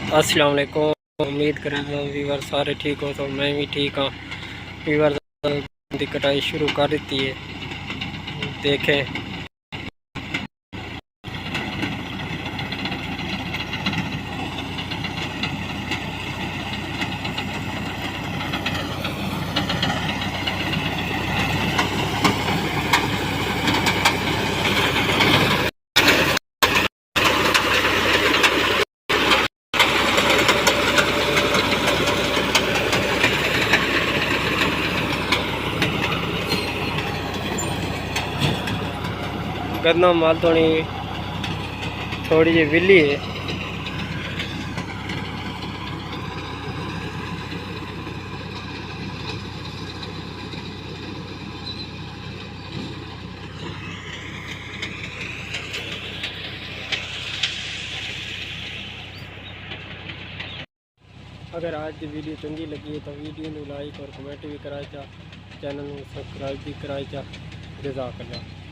अस्सलाम वालेकुम। उम्मीद करें व्यूवर सारे ठीक हो, तो मैं भी ठीक हाँ। व्यूवर की कटाई शुरू कर दी है, देखें। गन्ना माल थोड़ी जी विली है। अगर आज की वीडियो चंगी लगी है तो वीडियो को लाइक और कमेंट भी कराए, चैनल को सब्सक्राइब भी कराए। जज़ाकल्लाह।